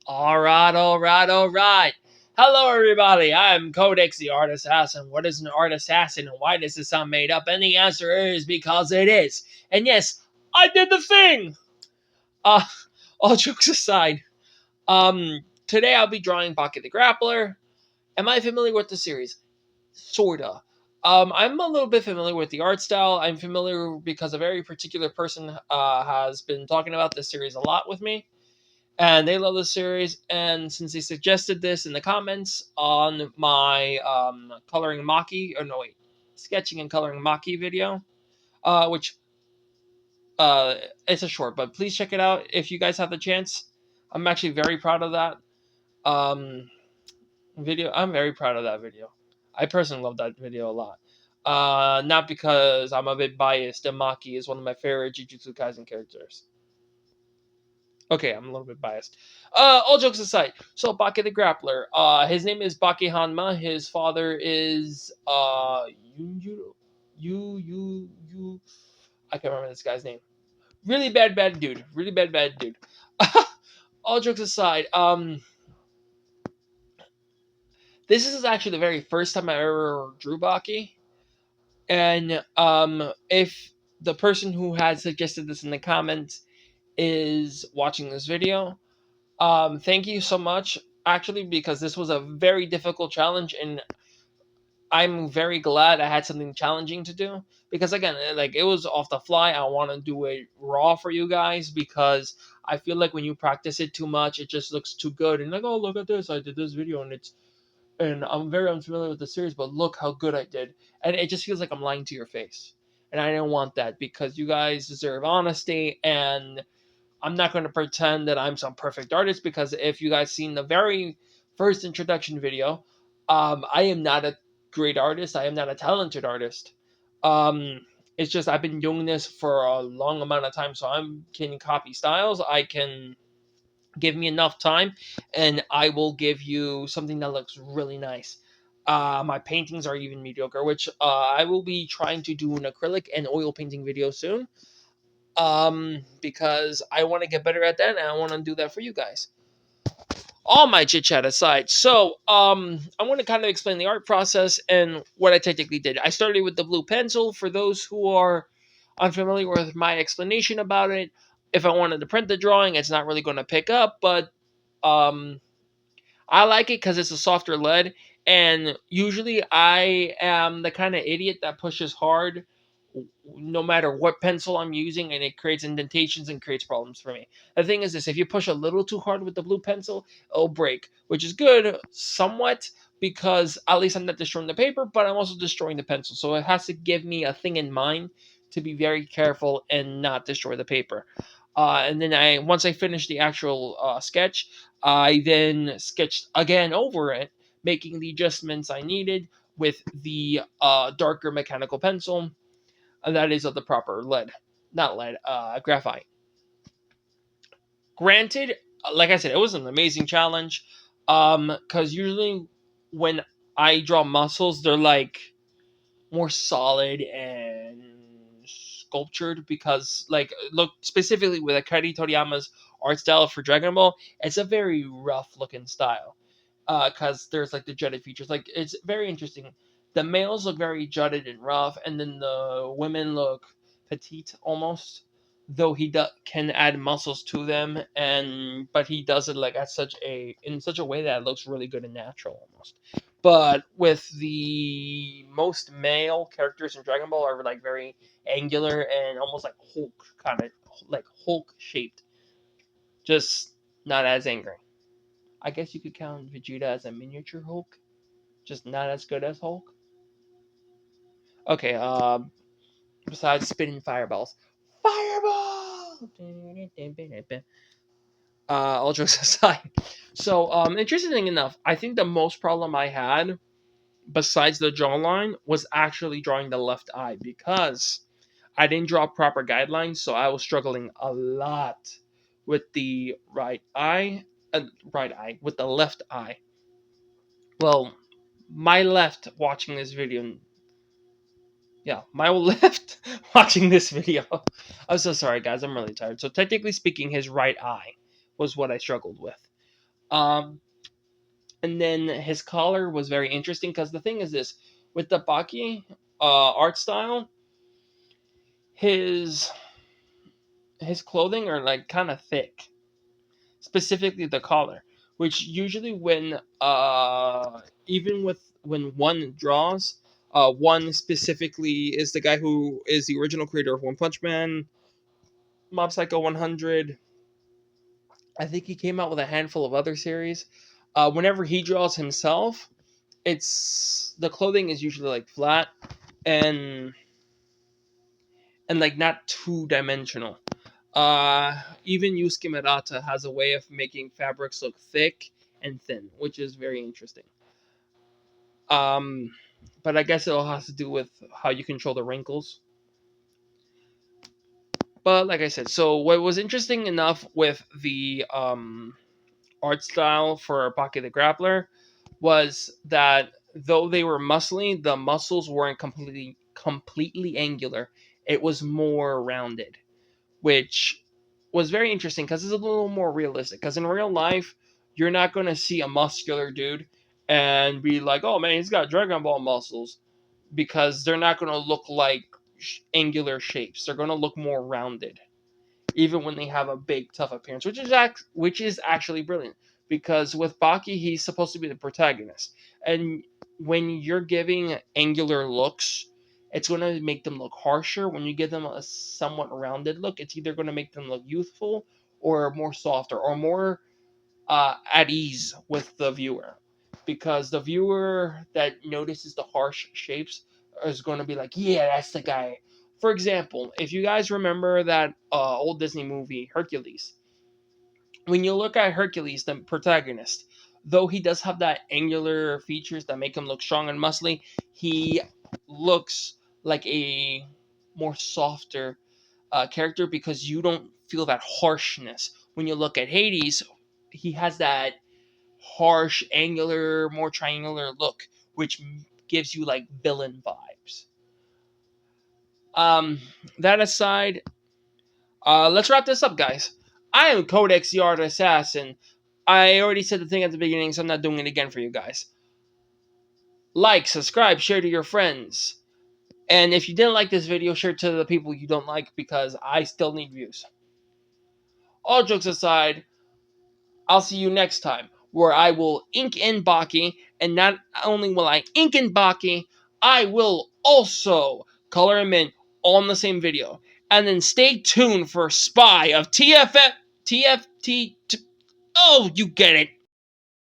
Alright. Hello, everybody. I'm Codex, the Art Assassin. What is an Art Assassin, and why does this sound made up? And the answer is because it is. And yes, I did the thing! Uh, all jokes aside, today I'll be drawing Baki the Grappler. Am I familiar with the series? Sorta. I'm a little bit familiar with the art style. I'm familiar because a very particular person has been talking about this series a lot with me. And they love the series. And since they suggested this in the comments on my coloring Maki, or no wait, sketching and coloring Maki video, which it's a short, but please check it out if you guys have the chance. I'm actually very proud of that video. I'm very proud of that video. I personally love that video a lot. Not because I'm a bit biased, and Maki is one of my favorite Jujutsu Kaisen characters. Okay, I'm a little bit biased. All jokes aside, so Baki the Grappler. His name is Baki Hanma. His father is you. I can't remember this guy's name. Really bad dude. Really bad dude. All jokes aside, this is actually the very first time I ever drew Baki, and if the person who had suggested this in the comments is watching this video, thank you so much, actually, because this was a very difficult challenge, and I'm very glad I had something challenging to do. Because again, like, it was off the fly. I want to do it raw for you guys because I feel like when you practice it too much, it just looks too good. And like, oh, look at this! I did this video, and I'm very unfamiliar with the series, but look how good I did. And it just feels like I'm lying to your face, and I don't want that because you guys deserve honesty. And I'm not going to pretend that I'm some perfect artist, because if you guys seen the very first introduction video, I am not a great artist. I am not a talented artist. Um, it's just I've been doing this for a long amount of time, so I can copy styles. I can give me enough time, and I will give you something that looks really nice. My paintings are even mediocre, which I will be trying to do an acrylic and oil painting video soon, because I want to get better at that, and I want to do that for you guys. All my chit chat aside, so I want to kind of explain the art process and what I technically did. I started with the blue pencil. For those who are unfamiliar with my explanation about it, if I wanted to print the drawing, it's not really going to pick up, but um, I like it because it's a softer lead, and usually I am the kind of idiot that pushes hard no matter what pencil I'm using, and it creates indentations and creates problems for me. The thing is this: if you push a little too hard with the blue pencil, it'll break, which is good somewhat, because at least I'm not destroying the paper, but I'm also destroying the pencil. So it has to give me a thing in mind to be very careful and not destroy the paper. And then once I finished the actual sketch, I then sketched again over it, making the adjustments I needed with the darker mechanical pencil, and that is of the proper lead, not lead, graphite. Granted, like I said, it was an amazing challenge, because usually when I draw muscles, they're like more solid and sculptured, because like, look specifically with Akari Toriyama's art style for Dragon Ball, it's a very rough looking style, because there's like the jutted features. Like, it's very interesting. The males look very jutted and rough, and then the women look petite almost, though he can add muscles to them, and but he does it like at in such a way that it looks really good and natural almost. But with the most male characters in Dragon Ball are like very angular and almost like Hulk, kind of like Hulk shaped, just not as angry. I guess you could count Vegeta as a miniature Hulk, just not as good as Hulk. Okay, besides spitting fireballs. Fireball! All jokes aside. So, interesting enough, I think the most problem I had, besides the jawline, was actually drawing the left eye, because I didn't draw proper guidelines, so I was struggling a lot with the with the left eye. Well, my left watching this video. Yeah, my left watching this video. I'm so sorry, guys. I'm really tired. So technically speaking, his right eye was what I struggled with. Um, and then his collar was very interesting because the thing is this: with the Baki art style, his his clothing are like kind of thick, specifically the collar, which usually when even with when one draws, one specifically is the guy who is the original creator of One Punch Man, Mob Psycho 100. I think he came out with a handful of other series. Whenever he draws himself, it's the clothing is usually like flat and like not two dimensional. Even Yusuke Murata has a way of making fabrics look thick and thin, which is very interesting. Um, but I guess it all has to do with how you control the wrinkles. But like I said, so what was interesting enough with the art style for Baki the Grappler was that though they were muscly, the muscles weren't completely angular. It was more rounded, which was very interesting because it's a little more realistic. Because in real life, you're not going to see a muscular dude and be like, "Oh man, he's got Dragon Ball muscles," because they're not going to look like angular shapes. They're going to look more rounded, even when they have a big, tough appearance, which is actually brilliant. Because with Baki, he's supposed to be the protagonist, and when you're giving angular looks, it's going to make them look harsher. When you give them a somewhat rounded look, it's either going to make them look youthful or more softer or more at ease with the viewer. Because the viewer that notices the harsh shapes is going to be like, yeah, that's the guy. For example, if you guys remember that old Disney movie, Hercules, when you look at Hercules, the protagonist, though he does have that angular features that make him look strong and muscly, he looks like a more softer character because you don't feel that harshness. When you look at Hades, he has that harsh, angular, more triangular look, which gives you like villain vibes. Um, that aside, let's wrap this up, guys. I am Codex the Art Assassin. I already said the thing at the beginning, so I'm not doing it again for you guys. Like, subscribe, share to your friends. And if you didn't like this video, share it to the people you don't like because I still need views. All jokes aside, I'll see you next time where I will ink in Baki, and not only will I ink in Baki, I will also color him in on the same video. And then stay tuned for Spy of TFT. Oh, you get it.